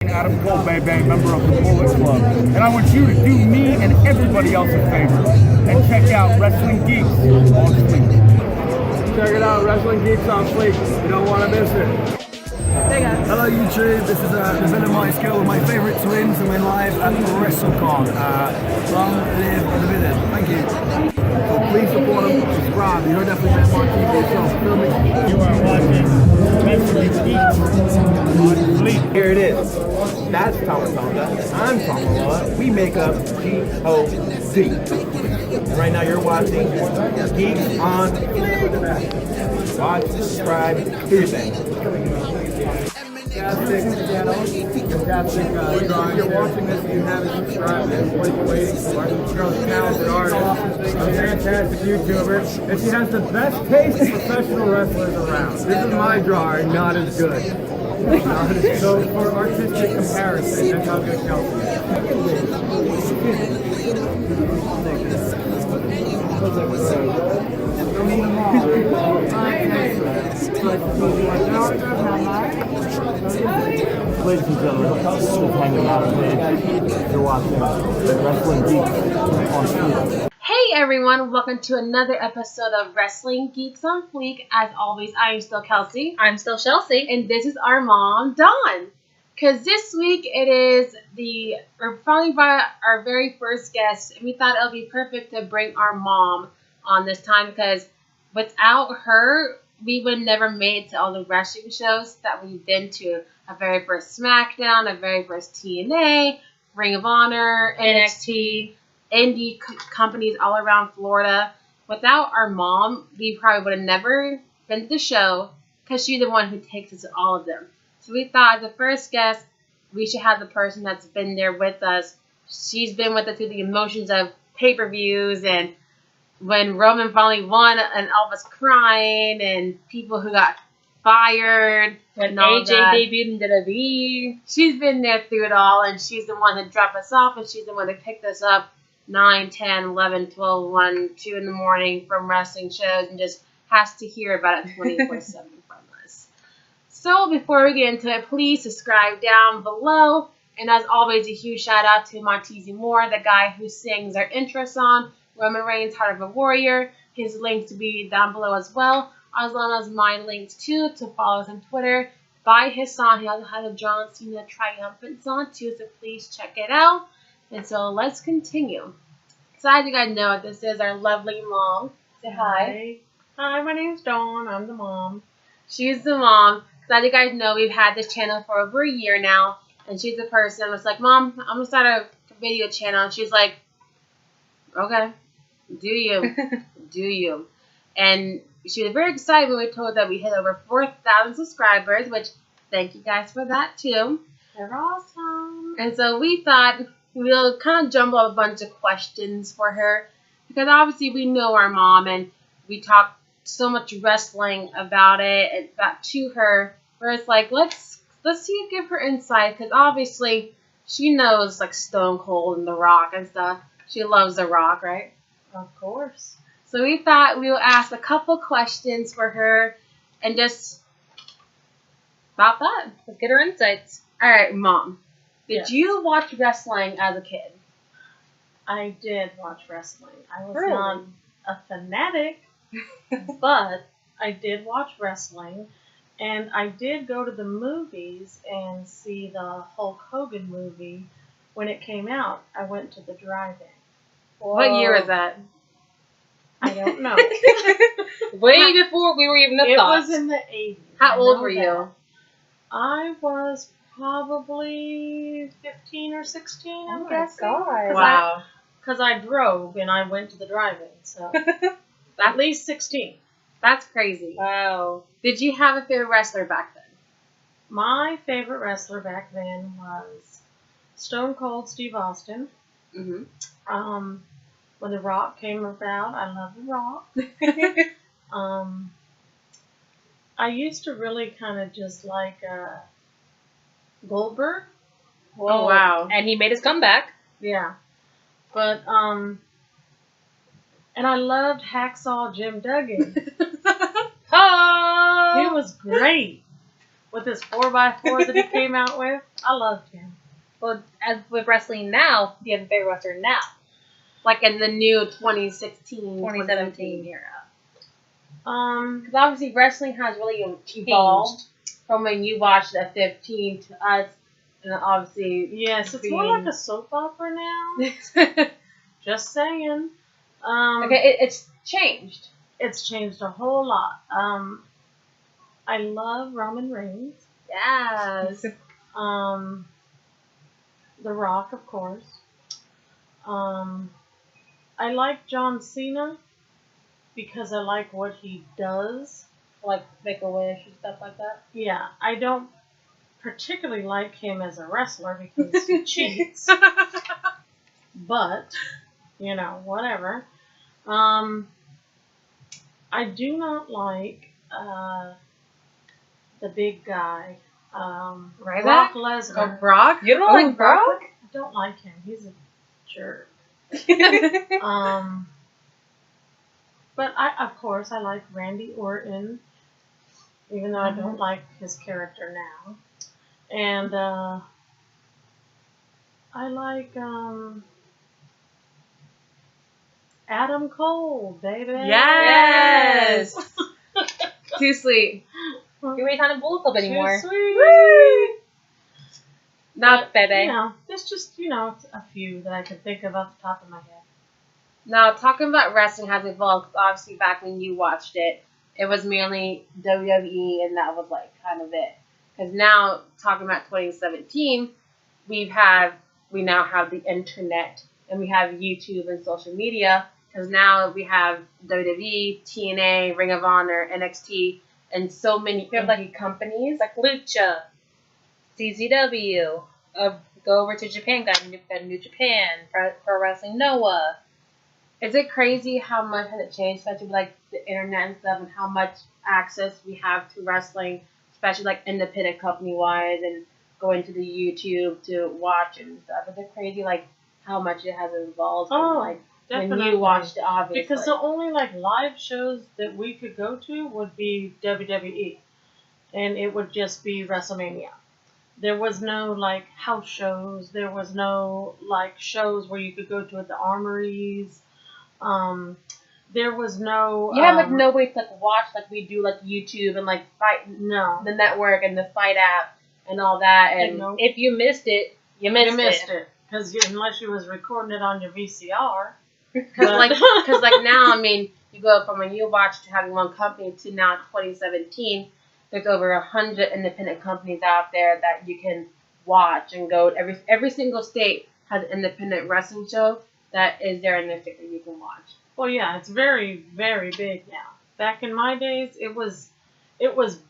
Adam Cole, baby, member of the Bullet Club. And I want you to do me and everybody else a favor and check out Wrestling Geeks on Fleek. Check it out, Wrestling Geeks on Fleek. You don't want to miss it. Hello YouTube, this is the Villain Mighty Skill with my favourite twins and we're live at WrestleCon. Long live the villain. Thank you. So please support them, subscribe. You heard that from Monteasy Moore. You are watching Wrestling Geeks on Fleek. Here it is. That's Thomas Tonga. I'm Tom Malone. We make up G-O-D. And right now you're watching Geeks on Fleek. Watch, subscribe, do your thing. Fantastic drawing. If you're watching this and you haven't subscribed, then what are you waiting for? This girl's a talented artist, a fantastic YouTuber, and she has the best taste of professional wrestlers around. This is my drawing, not as good. So for artistic comparison, that's how good Ladies and gentlemen, just hanging out today. You're watching Wrestling Geeks on Fleek. Hey everyone, welcome to another episode of Wrestling Geeks on Fleek. As always, I am still Kelsey. I'm still Chelsea. And this is our mom, Dawn. Because this week it is we're finally by our very first guest, and we thought it would be perfect to bring our mom on this time because without her, we would never made it to all the wrestling shows that we've been to. Our very first SmackDown, our very first TNA, Ring of Honor, NXT, indie companies all around Florida. Without our mom, we probably would have never been to the show because she's the one who takes us to all of them. So we thought the first guest, we should have the person that's been there with us. She's been with us through the emotions of pay-per-views and when Roman finally won and all of us crying and people who got fired. When AJ debuted in WWE. She's been there through it all, and she's the one that dropped us off, and she's the one that picked us up 9, 10, 11, 12, 1, 2 in the morning from wrestling shows and just has to hear about it 24/7 from us. So before we get into it, please subscribe down below. And as always, a huge shout out to Monteasy Moore, the guy who sings our intro song, Roman Reigns, Heart of a Warrior. His links to be down below as well, as well as my links too to follow us on Twitter. Buy his song. He also has a John Cena triumphant song too, so please check it out. And so let's continue. So as you guys know, this is our lovely mom. Say hi. Hi, my name's Dawn. I'm the mom. She's the mom. So as you guys know, we've had this channel for over a year now. And she's the person that's like, Mom, I'm going to start a video channel. And she's like, okay, do you. Do you. And she was very excited when we told her that we hit over 4,000 subscribers, which thank you guys for that too. They're awesome. And so we thought we'll kind of jumble up a bunch of questions for her because obviously we know our mom and we talk so much wrestling about it and about to her where it's like, let's see give her insight because obviously she knows like Stone Cold and The Rock and stuff. She loves The Rock, right? Of course. So we thought we would ask a couple questions for her and just about that. Let's get her insights. All right, Mom. Did Yes. you watch wrestling as a kid? I did watch wrestling. I was Really? not a fanatic, but I did watch wrestling. And I did go to the movies and see the Hulk Hogan movie when it came out. I went to the drive-in. What year was that? I don't know. Way before we were even a It thought. was in the 80s. How I old know were that. you? I was probably 15 or 16, I'm my guessing. God. Wow. Because I drove and I went to the drive-in, so at least 16. That's crazy. Wow. Did you have a favorite wrestler back then? My favorite wrestler back then was Stone Cold Steve Austin. Mm-hmm. When The Rock came about, I love The Rock. I used to really kind of just like Goldberg. Oh, wow. And he made his comeback. Yeah. But, and I loved Hacksaw Jim Duggan. Oh! He was great. with his 4x4 that he came out with. I loved him. Well, as with wrestling now, you have a favorite wrestler now. Like in the new 2016, 2017 era. Because obviously wrestling has really evolved from when you watched at 15 to us, and obviously yes, it's more like a soap opera now. Just saying. Okay, it's changed. It's changed a whole lot. I love Roman Reigns. Yes. The Rock, of course. I like John Cena because I like what he does. Like Make a Wish and stuff like that. Yeah, I don't particularly like him as a wrestler because he cheats. But, you know, whatever. I do not like the big guy. Brock Lesnar. Oh, Brock? You don't like Brock? I don't like him. He's a jerk. But of course, I like Randy Orton, even though I don't like his character now. And I like Adam Cole, baby. Yes. Too sweet. You ain't on a Bullet Club anymore. Too sweet. Not baby. You know, there's just, a few that I can think of off the top of my head. Now, talking about wrestling has evolved, obviously back when you watched it, it was mainly WWE, and that was like kind of it. Because now, talking about 2017, we now have the internet, and we have YouTube and social media. Because now we have WWE, TNA, Ring of Honor, NXT, and so many indie companies like Lucha, CZW, go over to Japan, got New Japan, Pro Wrestling Noah. Is it crazy how much has it changed, especially with like the internet and stuff, and how much access we have to wrestling, especially like independent company wise, and going to the YouTube to watch and stuff? Is it crazy like how much it has evolved from like definitely. when you watched it, obviously? Because the only like live shows that we could go to would be WWE, and it would just be WrestleMania. There was no like house shows. There was no like shows where you could go to at the armories. There was no. You have like no way to like watch like we do like YouTube and like fight the network and the Fight app and all that. And if you missed it, you missed it. Because unless you was recording it on your VCR. Because like now, I mean, you go from when you watched to having one company to now 2017. There's over 100 independent companies out there that you can watch and go. Every single state has an independent wrestling show that is there in the state that you can watch. Well, yeah, it's very, very big now. Back in my days, it was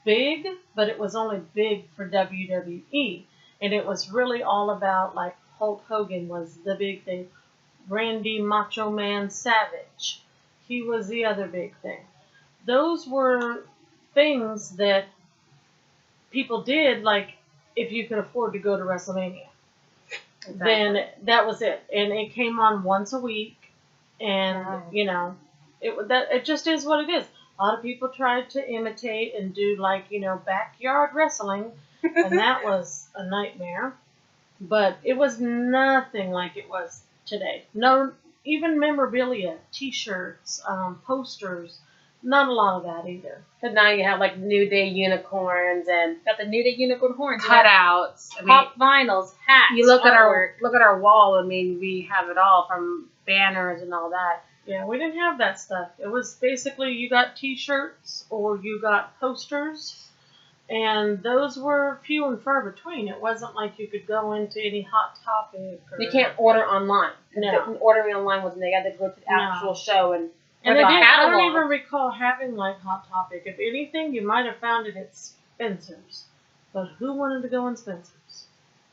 big, but it was only big for WWE, and it was really all about like Hulk Hogan was the big thing, Randy Macho Man Savage, he was the other big thing. Those were things that people did, like if you could afford to go to WrestleMania. Exactly. Then that was it, and it came on once a week, and it just is what it is. A lot of people tried to imitate and do like backyard wrestling, and that was a nightmare. But it was nothing like it was today. No, even memorabilia, T-shirts, posters. Not a lot of that either. But now you have like New Day unicorns and got the New Day unicorn horns, cutouts, pop vinyls, hats. You look artwork. at our wall. I mean, we have it all from banners and all that. Yeah, we didn't have that stuff. It was basically you got T-shirts or you got posters, and those were few and far between. It wasn't like you could go into any Hot Topic. You can't order online. No. Ordering online was they had to go to the actual show and. And I don't even recall having like Hot Topic. If anything, you might have found it at Spencer's. But who wanted to go in Spencer's?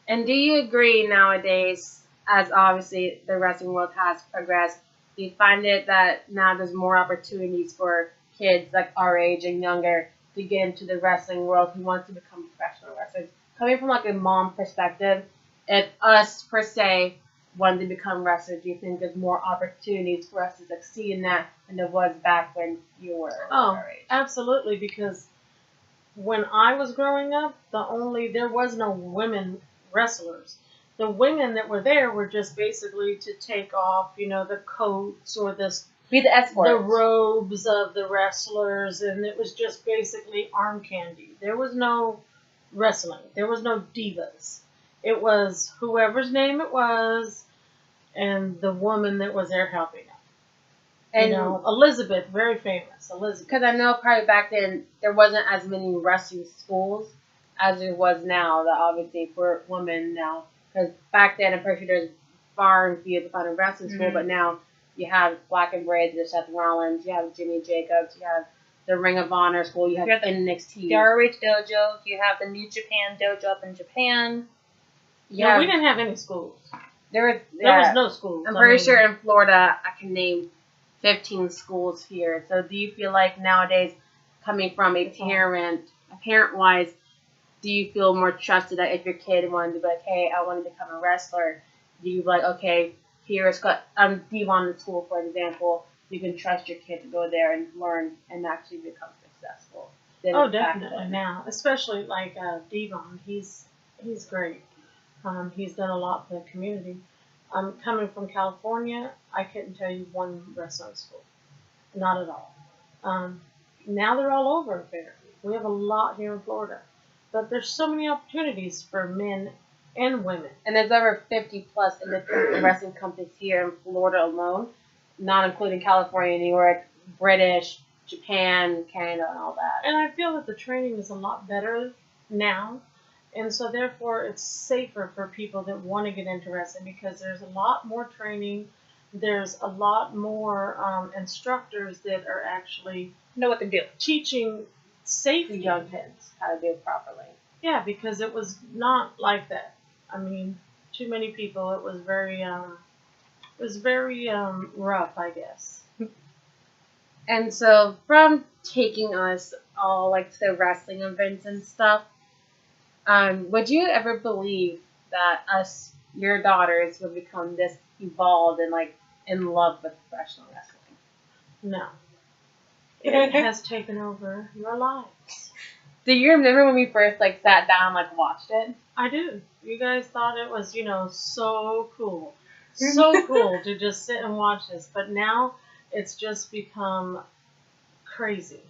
And do you agree nowadays, as obviously the wrestling world has progressed, do you find it that now there's more opportunities for kids like our age and younger to get into the wrestling world who want to become professional wrestlers? Coming from like a mom perspective, if us per se wanted to become wrestlers, do you think there's more opportunities for us to succeed in that than there was back when you were our age? Absolutely, because when I was growing up, there was no women wrestlers. The women that were there were just basically to take off, the coats or Be the escort. the robes of the wrestlers, and it was just basically arm candy. There was no wrestling. There was no divas. It was whoever's name it was, and the woman that was there helping them. And Elizabeth, very famous. Elizabeth. because I know probably back then there wasn't as many wrestling schools as there was now. That obviously for women now, because back then I'm pretty sure there's far and few to find a wrestling school, but now you have Black and Braids, there's Seth Rollins, you have Jimmy Jacobs, you have the Ring of Honor school, you have the NXT. ROH dojo. You have the New Japan dojo up in Japan. Yeah, we didn't have any schools. There was no schools. I'm pretty sure in Florida I can name 15 schools here. So do you feel like nowadays, coming from a parent-wise, do you feel more trusted that if your kid wanted to be like, hey, I want to become a wrestler, do you be like, okay, here's Devon in school, for example, you can trust your kid to go there and learn and actually become successful? Oh, definitely now, especially like Devon, he's great. He's done a lot for the community. Coming from California, I couldn't tell you one wrestling school. Not at all. Now they're all over, apparently. We have a lot here in Florida. But there's so many opportunities for men and women. And there's over 50 plus independent wrestling companies here in Florida alone, not including California, New York, British, Japan, Canada, and all that. And I feel that the training is a lot better now. And so therefore it's safer for people that want to get into wrestling because there's a lot more training. There's a lot more instructors that are actually Know what to do. teaching safety. Young kids how to do it properly. Yeah, because it was not like that. I mean, too many people. It was very rough, I guess. And so from taking us all like to the wrestling events and stuff, would you ever believe that us, your daughters, would become this evolved and like in love with professional wrestling? No. It has taken over your lives. Do you remember when we first like sat down and like watched it? I do. You guys thought it was, so cool. So cool to just sit and watch this. But now it's just become crazy.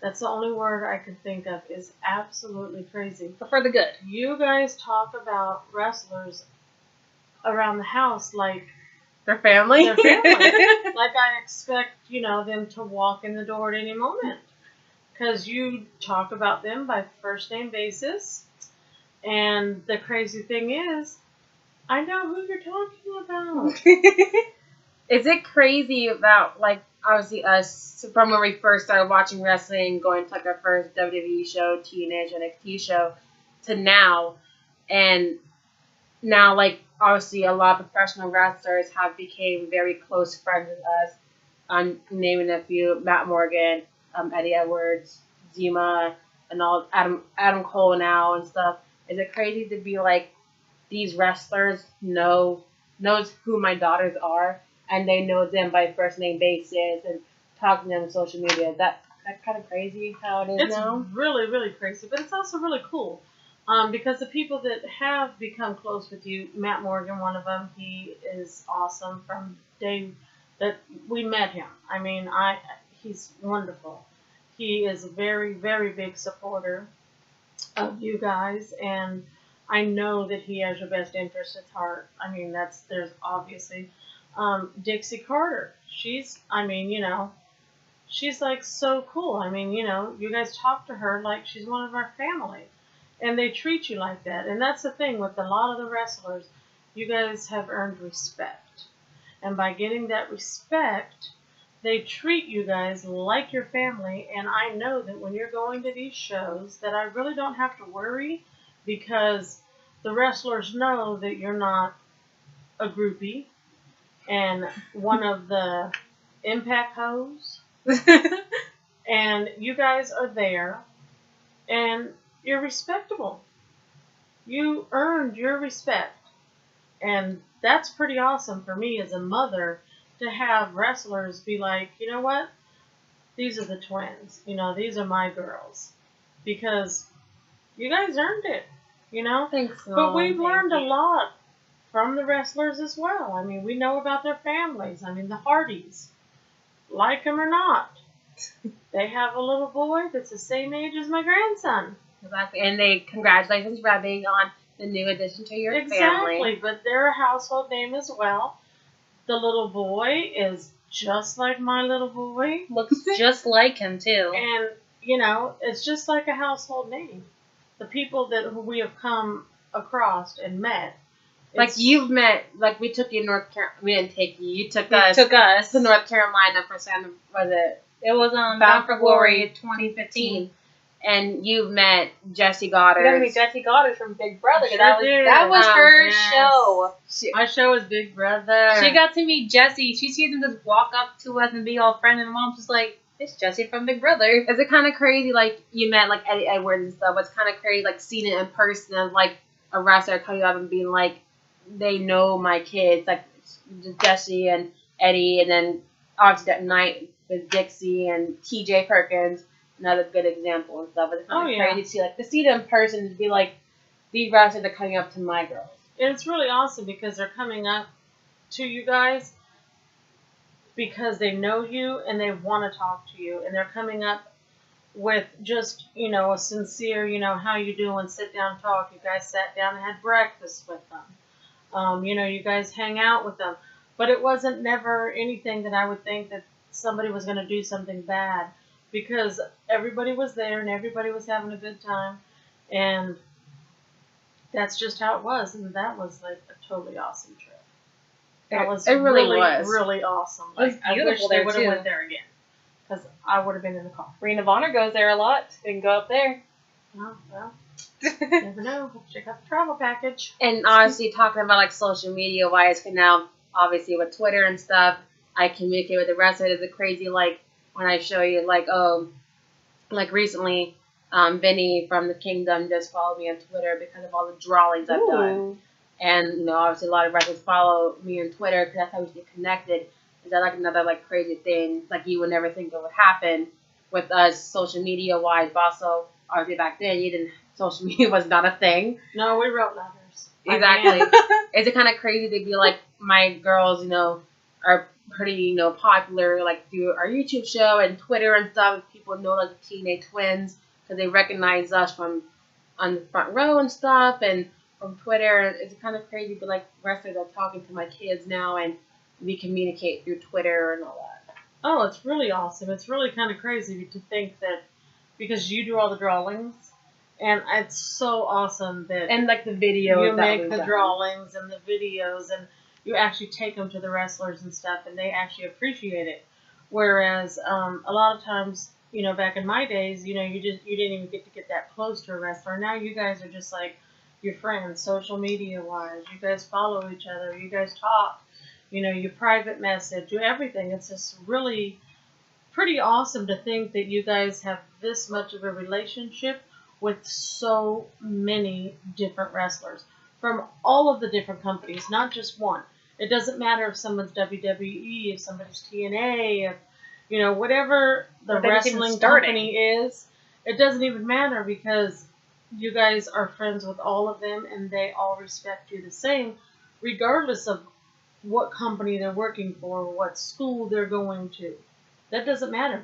That's the only word I could think of is absolutely crazy. But for the good. You guys talk about wrestlers around the house like Their family? their family. Like I expect, them to walk in the door at any moment. Because you talk about them by first name basis. And the crazy thing is, I know who you're talking about. Is it crazy about, like, obviously us, from when we first started watching wrestling, going to, like, our first WWE show, TNA, NXT show, to now, and now, like, obviously a lot of professional wrestlers have became very close friends with us. I'm naming a few: Matt Morgan, Eddie Edwards, Zima, and all Adam Cole now and stuff. Is it crazy to be like, these wrestlers knows who my daughters are, and they know them by first name basis and talking to them on social media? That's kind of crazy how it is now. It's really, really crazy, but it's also really cool. Because the people that have become close with you, Matt Morgan, one of them, he is awesome from day that we met him. I mean, he's wonderful. He is a very, very big supporter of you guys, and I know that he has your best interest at heart. I mean, there's obviously Dixie Carter. She's like so cool. I mean, you guys talk to her like she's one of our family, and they treat you like that. And that's the thing with a lot of the wrestlers. You guys have earned respect, and by getting that respect, they treat you guys like your family. And I know that when you're going to these shows, that I really don't have to worry, because the wrestlers know that you're not a groupie and one of the impact hoes. And you guys are there, and you're respectable. You earned your respect. And that's pretty awesome for me as a mother to have wrestlers be like, you know what? These are the twins. These are my girls. because you guys earned it, you know? Thanks, But Mom. we've Thank learned a you. lot from the wrestlers as well. I mean, we know about their families. I mean, the Hardys, like them or not, they have a little boy that's the same age as my grandson. Exactly. And congratulations for being on the new addition to your Exactly, family. but they're a household name as well. The little boy is just like my little boy. Looks just like him too. And, you know, it's just like a household name. The people who we have come across and met. Like you've met, like we took you to North Carolina. We didn't take you. You took He us took us. to North Carolina for some, was it It was Bound for Glory 2015. And you've met Jessie Goddard. We got to meet Jessie Goddard from Big Brother. Sure That was her yes. show. My show is Big Brother. She got to meet Jessie. She sees him just walk up to us and be all friendly. And Mom's just like, it's Jessie from Big Brother. Is it kind of crazy, like, you met, like, Eddie Edwards and stuff? It's kind of crazy, like, seeing it in person of, like, a wrestler coming up and being like, they know my kids, like, Jessie and Eddie, and then, obviously, that night with Dixie and TJ Perkins, another good example and stuff. But it's kind of crazy to see, like, to see them in person to be like, these wrestlers are coming up to my girls. And it's really awesome because they're coming up to you guys because they know you and they want to talk to you. And they're coming up with just, you know, a sincere, you know, how you doing, sit down, talk. You guys sat down and had breakfast with them. You know, you guys hang out with them. But it wasn't never anything that I would think that somebody was going to do something bad because everybody was there and everybody was having a good time. And that's just how it was. And that was like a totally awesome trip. That was really awesome. It was Like, I wish beautiful they there, would have too. went there again. Because I would have been in the car. Ring of Honor goes there a lot. We can go up there. Oh, well, never know. Check out the travel package. And honestly, talking about, like, social media-wise, because now, obviously, with Twitter and stuff, I communicate with the wrestlers. It's crazy, like, when I show you, like, like, recently, Vinny from the Kingdom just followed me on Twitter because of all the drawings I've done. And, you know, obviously a lot of wrestlers follow me on Twitter because that's how we stay connected. Is that, like, another, like, crazy thing? Like, you would never think it would happen with us social media-wise. But also, obviously, back then, social media was not a thing. No, we wrote letters. Exactly. Is it kind of crazy to be, like, my girls, you know, are pretty, you know, popular, like, through our YouTube show and Twitter and stuff. People know, like, the Teenage Twins because they recognize us from on the front row and stuff and from Twitter. It's kind of crazy, but, like, wrestlers are talking to my kids now and we communicate through Twitter and all that. Oh, it's really awesome. It's really kind of crazy to think that because you do all the drawings, and it's so awesome that And, like, the videos you that make we've the done. drawings and the videos, and you actually take them to the wrestlers and stuff, and they actually appreciate it. Whereas a lot of times, you know, back in my days, you know, you didn't even get to get that close to a wrestler. Now you guys are just like your friends, social media wise. You guys follow each other. You guys talk. You know, you private message, you everything. It's just really pretty awesome to think that you guys have this much of a relationship with so many different wrestlers from all of the different companies, not just one. It doesn't matter if someone's WWE, if somebody's TNA, if, you know, whatever the They're just even wrestling starting. company is, it doesn't even matter because you guys are friends with all of them and they all respect you the same, regardless of what company they're working for, what school they're going to. That doesn't matter.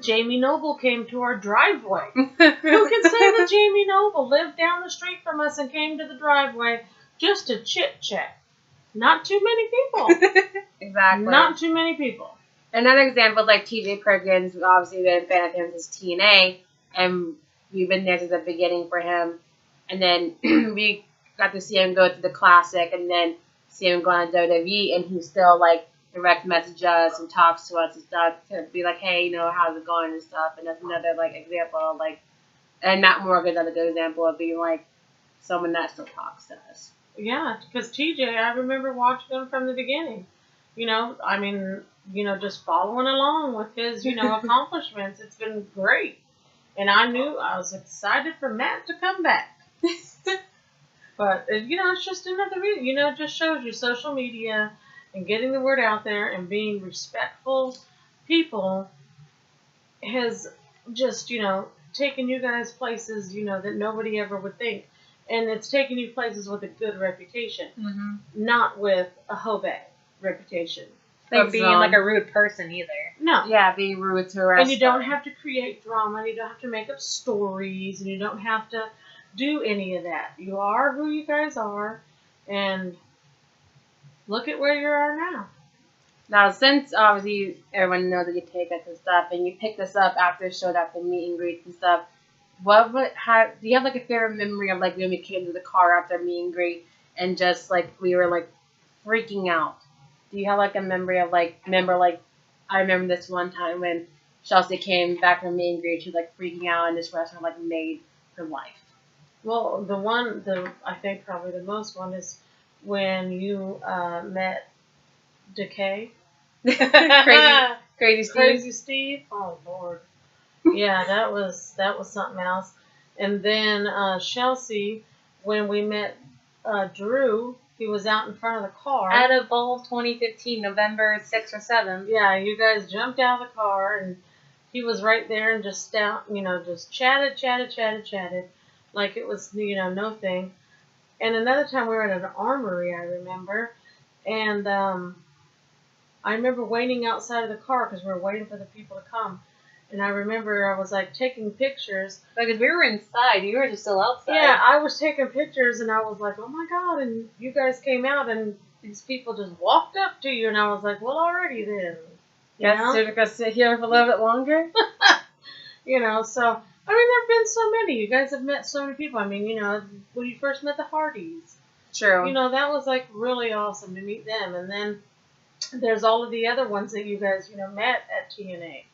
Jamie Noble came to our driveway. Who can say that Jamie Noble lived down the street from us and came to the driveway just to chit-chat? Not too many people. Exactly. Not too many people. Another example is like TJ Perkins. We've obviously been a fan of him since TNA, and we've been there since the beginning for him. And then we got to see him go to the Classic, and then see him go on WWE, and he still like direct message us and talks to us and stuff to be like, hey, you know, how's it going and stuff. And that's another like example of like, and Matt Morgan's another good example of being like someone that still talks to us. Yeah, because TJ, I remember watching him from the beginning. You know, I mean, you know, just following along with his, you know, accomplishments. It's been great. And I was excited for Matt to come back. But, you know, it's just another reason. You know, it just shows you social media and getting the word out there and being respectful people has just, you know, taking you guys places, that nobody ever would think. And it's taking you places with a good reputation, not with a hoe bag reputation. Or being like a rude person either. No. Yeah, being rude to us. And you don't have to create drama, and you don't have to make up stories, and you don't have to do any of that. You are who you guys are, and look at where you are now. Now, since obviously everyone knows that you take us and stuff, and you picked us up after the show, after meet and greets and stuff, do you have like a favorite memory of like when we came to the car after meet and greet and just like we were like freaking out? Do you have like a memory of like, I remember this one time when Chelsea came back from meet and greet, she was like freaking out, and this restaurant like made her life. Well, I think probably the most one is when you met Decay. Crazy Steve. Oh Lord. Yeah, that was something else. And then Chelsea, when we met Drew, he was out in front of the car. At Evolve 2015, November 6th or 7th. Yeah, you guys jumped out of the car, and he was right there and just just chatted, like it was, no thing. And another time we were at an armory, I remember, and I remember waiting outside of the car because we were waiting for the people to come. And I remember I was like taking pictures. Because we were inside, you were just still outside. Yeah, I was taking pictures, and I was like, oh my God, and you guys came out, and these people just walked up to you, and I was like, well, alrighty then. Yes, so we're going to sit here for a little bit longer? So, I mean, there have been so many. You guys have met so many people. I mean, when you first met the Hardys. True. That was like really awesome to meet them. And then there's all of the other ones that you guys, met at TNA.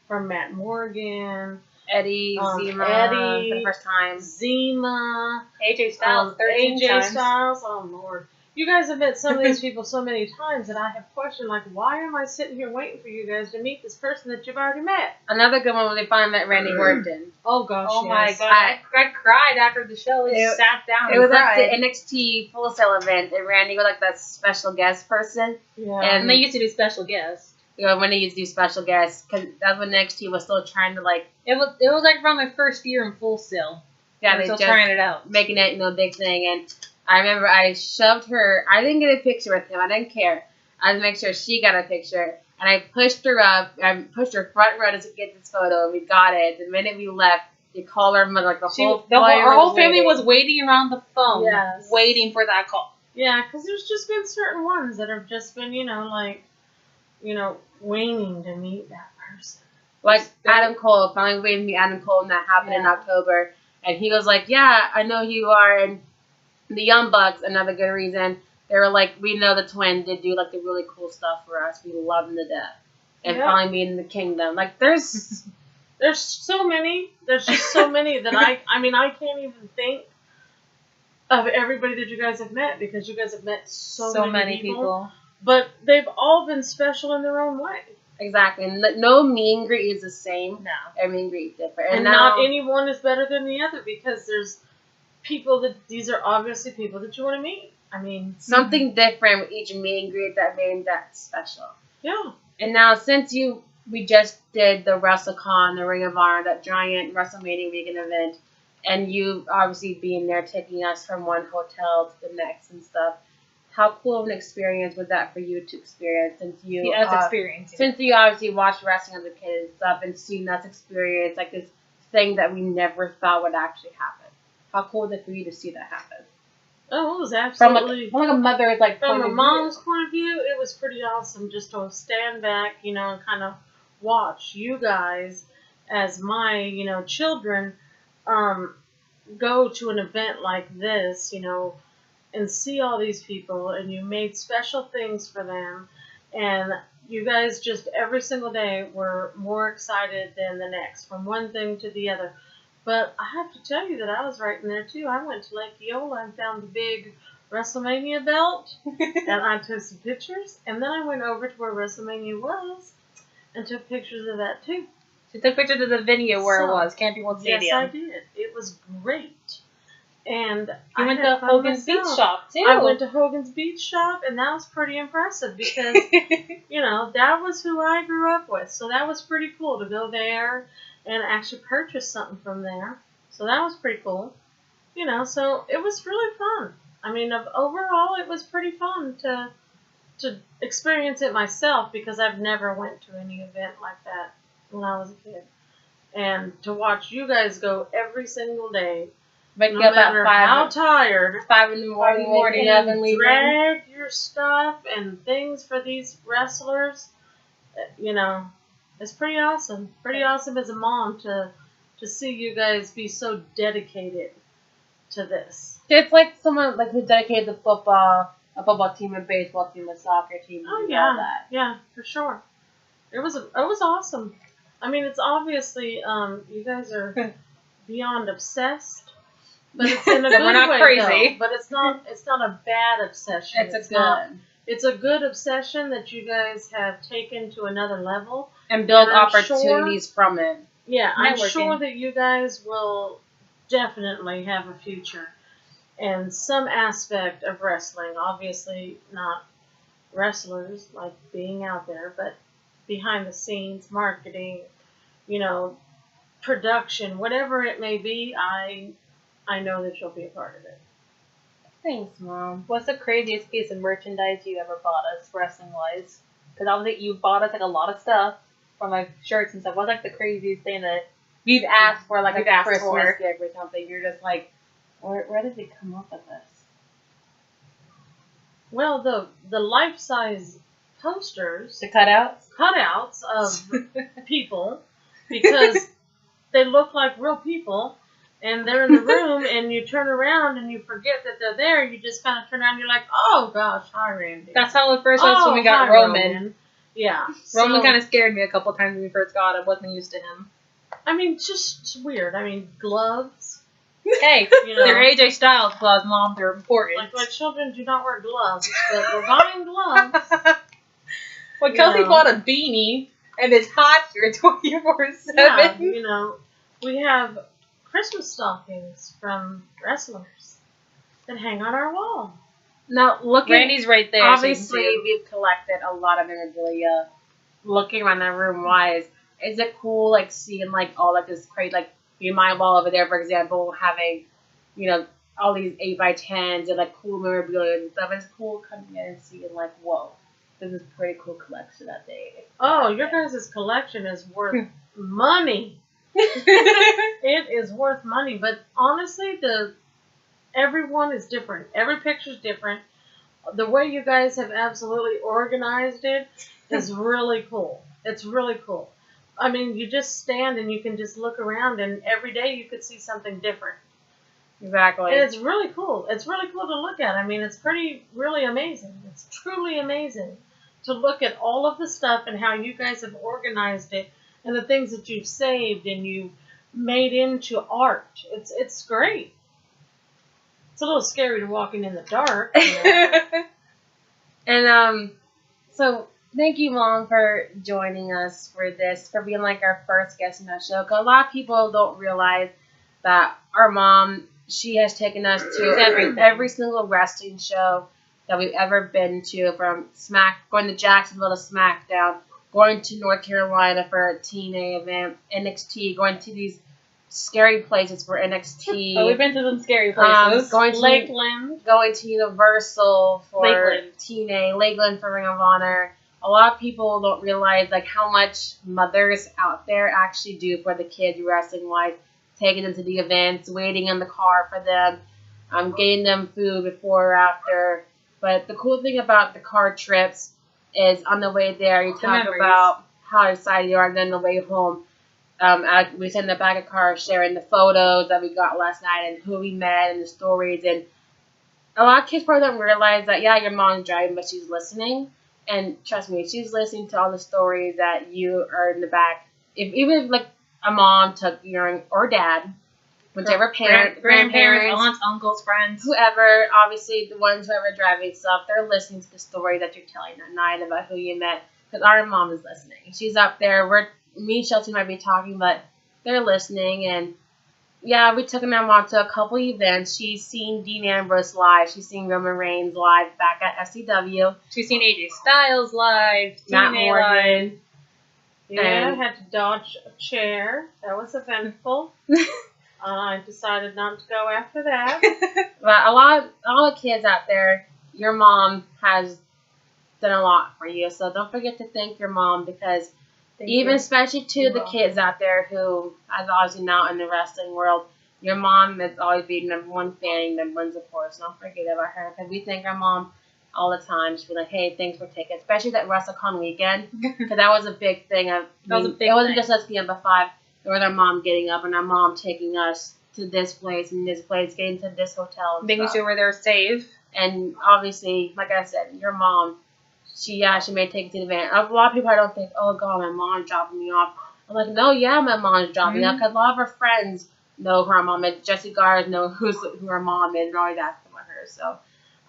From Matt Morgan, Eddie, Zima, Eddie, for the first time. Zima, AJ Styles, 13 AJ times. Styles. Oh Lord, you guys have met some of these people so many times that I have questioned, like, why am I sitting here waiting for you guys to meet this person that you've already met? Another good one when they finally met Randy Orton. Oh gosh, Oh yes. my God, I cried after the show. We sat down. It was cried. at the NXT Full Sail event, and Randy was like that special guest person. Yeah. And they used to do special guests. When they used to do special guests, because that's when NXT was still trying to like. It was like around my first year in Full Sail. Yeah, They they still just trying it out. making it a big thing, and I remember I shoved her. I didn't get a picture with him. I didn't care. I had to make sure she got a picture, and I pushed her up. I pushed her front row to get this photo, and we got it. The minute we left, you call her mother, like Our whole family was waiting around the phone, Yes. waiting for that call. Yeah, because there's just been certain ones that have just been, waiting to meet that person. Like Adam Cole, finally waiting to meet Adam Cole, and that happened in October. And he was like, "Yeah, I know who you are." And the Young Bucks, another good reason. They were like, "We know the twins did do like the really cool stuff for us. We love them to death." And finally meeting the Kingdom. Like there's so many. There's just so many that I can't even think of everybody that you guys have met, because you guys have met so many people. But they've all been special in their own way. Exactly. And no meet and greet is the same. No. Every meet and greet is different. And not any one is better than the other, because there's people these are obviously people that you want to meet. I mean, something different with each meet and greet that made that special. Yeah. And now since we just did the WrestleCon, the Ring of Honor, that giant WrestleMania weekend event, and you obviously being there, taking us from one hotel to the next and stuff. How cool of an experience was that for you to experience, since you obviously watched wrestling as a kid and stuff, and seeing us experience like this thing that we never thought would actually happen? How cool was it for you to see that happen? Oh, it was absolutely from a mother's from a mom's point of view. It was pretty awesome just to stand back, and kind of watch you guys as my children go to an event like this, and see all these people, and you made special things for them, and you guys just every single day were more excited than the next, from one thing to the other. But I have to tell you that I was right in there too. I went to Lake Eola and found the big WrestleMania belt, and I took some pictures, and then I went over to where WrestleMania was and took pictures of that too. She took pictures of the venue where it was, Camping World Stadium. Yes, I did. It was great. And you went to Hogan's Beach Shop, too. I went to Hogan's Beach Shop, and that was pretty impressive because, that was who I grew up with. So that was pretty cool to go there and actually purchased something from there. So that was pretty cool. You know, so it was really fun. I mean, overall, it was pretty fun to experience it myself because I've never went to any event like that when I was a kid. And to watch you guys go every single day, Wake no up at matter 5, how tired, 5 in the morning, up and leaving. drag your stuff and things for these wrestlers, you know, it's pretty awesome. Pretty awesome as a mom to see you guys be so dedicated to this. It's like someone like who's dedicated to football, a football team, a baseball team, a soccer team, Oh all yeah, that. yeah, for sure. It was awesome. I mean, it's obviously you guys are beyond obsessed, but it's in a good We're not way, crazy. though. But it's not a bad obsession. It's a good obsession that you guys have taken to another level And build And I'm opportunities from it. Yeah, I'm Networking. sure that you guys will definitely have a future in some aspect of wrestling. Obviously, not wrestlers, like being out there, but behind the scenes, marketing, you know, production, whatever it may be, I know that you'll be a part of it. Thanks, Mom. What's the craziest piece of merchandise you ever bought us, wrestling wise? Because obviously you bought us like a lot of stuff from like shirts and stuff. What's like the craziest thing that We've asked for like We've a asked Christmas for. gift or something. You're just like, where did they come up with this? Well, the life-size posters, The cutouts? cutouts of people, because they look like real people, and they're in the room, and you turn around and you forget that they're there. You just kind of turn around and you're like, oh gosh, hi Randy. That's how it first was when we got hi, Roman. Yeah. Roman So, kind of scared me a couple times when we first got him. Wasn't used to him. I mean, just weird. I mean, gloves. Hey, You know. they're AJ Styles gloves, Mom. They're important. Like my children do not wear gloves, but we're buying gloves. Well, you Kelsey know. bought a beanie and it's hot here 24/7. Yeah, you know, we have Christmas stockings from wrestlers that hang on our wall. Now, looking, Randy's right there. obviously, so you can see we've collected a lot of memorabilia. Looking around the room wise, is it cool, like, seeing, like, all, like, this crazy, like, my wall over there, for example, having, you know, all these 8x10s and, like, cool memorabilia and stuff. It's cool coming in and seeing, like, whoa, this is a pretty cool collection that they Oh, your guys' collection is worth money. It is worth money, but honestly, everyone is different. Every picture's different. The way you guys have absolutely organized it is really cool. It's really cool. I mean, you just stand and you can just look around, and every day you could see something different. Exactly. And it's really cool. It's really cool to look at. I mean, it's really amazing. It's truly amazing to look at all of the stuff and how you guys have organized it and the things that you've saved and you've made into art. It's great. It's a little scary to walking in the dark. You know. And, so, thank you, Mom, for joining us for this, for being, like, our first guest in our show. Because a lot of people don't realize that our mom, she has taken us to every single wrestling show that we've ever been to, from going to Jacksonville to SmackDown, going to North Carolina for a TNA event, NXT, going to these scary places for NXT. Oh, we've been to some scary places. Going to Lakeland. Going to Universal for Lakeland. TNA, Lakeland for Ring of Honor. A lot of people don't realize like how much mothers out there actually do for the kids wrestling wise, taking them to the events, waiting in the car for them, getting them food before or after. But the cool thing about the car trips is on the way there, you talk memories. about how excited you are, and then the way home, we sit in the back of the car sharing the photos that we got last night and who we met and the stories. And a lot of kids probably don't realize that, yeah, your mom's driving, but she's listening. And trust me, she's listening to all the stories that you are in the back. Even if like a mom took your or dad, whichever parent, grandparents, aunts, uncles, friends. whoever, obviously the ones who are driving stuff, they're listening to the story that you're telling that night about who you met. Because our mom is listening. She's up there. Me and Chelsea might be talking, but they're listening. And yeah, we took my mom to a couple events. She's seen Dean Ambrose live. She's seen Roman Reigns live back at SCW. She's seen AJ Styles live, Matt TNA Morgan. live. Yeah, And- I had to dodge a chair. That was eventful. I decided not to go after that. But a lot of kids out there, your mom has done a lot for you. So don't forget to thank your mom, because especially to the kids out there who, as obviously now in the wrestling world, your mom has always been number one fan, number one support. So don't forget about her, because we thank our mom all the time. She'd be like, hey, thanks for taking, especially that WrestleCon weekend, because that was a big thing. It wasn't just us being up at 5. It was our mom getting up and our mom taking us to this place and this place, getting to this hotel. And Making stuff. sure they're safe. And obviously, like I said, your mom, she may take it to the van. A lot of people, I don't think, oh God, my mom's dropping me off. I'm like, no, yeah, my mom's dropping me off, because a lot of her friends know who our mom is. Jesse Gars know who her mom is, and always asking about her. So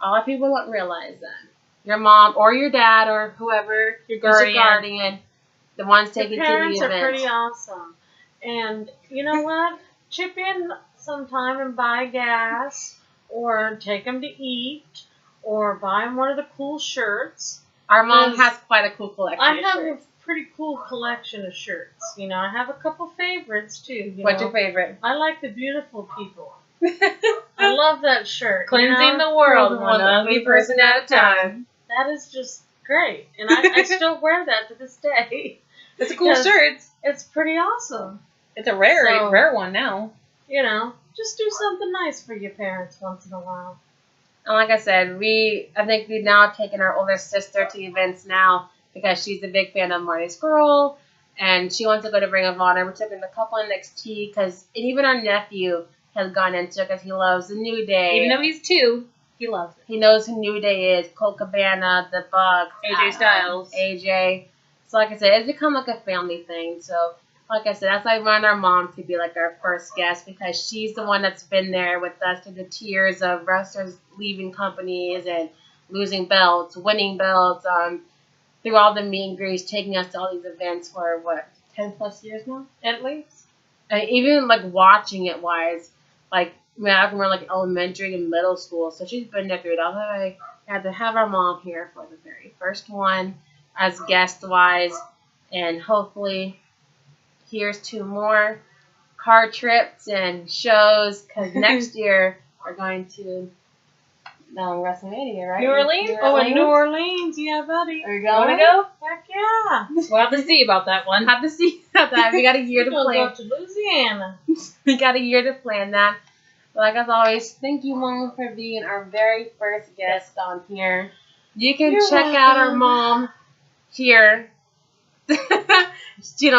a lot of people don't realize that. Your mom or your dad or whoever, your guardian, the ones taking to the event. Parents are pretty awesome. And you know what? Chip in sometime and buy gas, or take them to eat, or buy them one of the cool shirts. Our mom has quite a cool collection I of have shirts. a pretty cool collection of shirts. You know, I have a couple favorites too. What's your favorite? I like the beautiful people. I love that shirt. Cleansing the world one ugly person at a time. That is just great. And I still wear that to this day. It's a cool shirt. It's pretty awesome. It's a rare one now. You know, just do something nice for your parents once in a while. And like I said, I think we've now taken our older sister to events now, because she's a big fan of Marty Scurll, and she wants to go to Ring of Honor. We took her to a couple NXT, because even our nephew has gone into it, because he loves the New Day. Even though he's 2, he loves it. He knows who New Day is, Colt Cabana, the Bucks, AJ Styles. AJ. So like I said, it's become like a family thing. So like I said, that's why we want our mom to be like our first guest, because she's the one that's been there with us through the tears of wrestlers leaving companies and losing belts, winning belts, through all the meet and greets, taking us to all these events for, 10 plus years now? At least. And even like watching it wise, like, I remember like elementary and middle school, so she's been there through it all. I had to have our mom here for the very first one as guest wise, and hopefully here's 2 more car trips and shows, because next year we're going to WrestleMania, right? New Orleans? In New Orleans, yeah, buddy. Are you You want to go? Heck yeah. We'll have to see about that one. Have to see about that. We got a year to We'll plan. go to Louisiana. We got a year to plan that. But like as always, thank you, Mom, for being our very first guest on here. You can check out our mom here. That's as you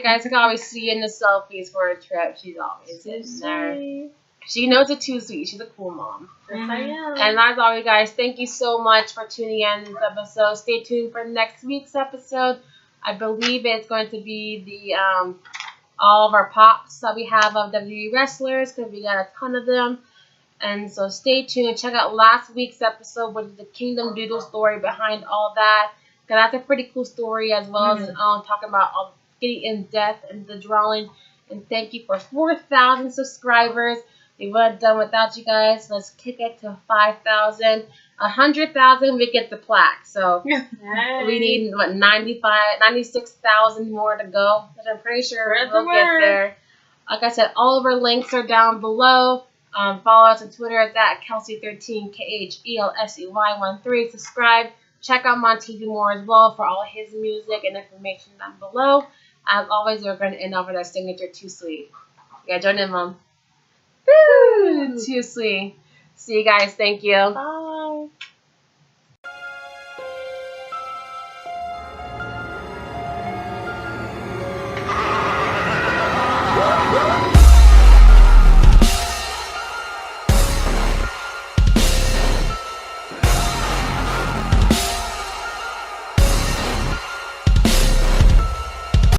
guys can always see in the selfies for a trip, she's always in there. She knows it too sweet. She's a cool mom. Yes, I am. And as always, guys, thank you so much for tuning in this episode. Stay tuned for next week's episode. I believe it's going to be the all of our pops that we have of WWE wrestlers, because we got a ton of them. And so stay tuned. Check out last week's episode, which is the Kingdom Doodle story behind all that. Because that's a pretty cool story, as well as talking about getting in depth and the drawing. And thank you for 4,000 subscribers. We would have done without you guys. Let's kick it to 5,000. 100,000, we get the plaque. So we need, 96,000 more to go. But I'm pretty sure we'll get there. Like I said, all of our links are down below. Follow us on Twitter at Kelsey13, KHELSEY13. Subscribe. Check out Monteasy Moore as well for all his music and information down below. As always, we're going to end off with our signature Too Sweet. Yeah, join in, Mom. Woo! Too sweet. See you guys. Thank you. Bye.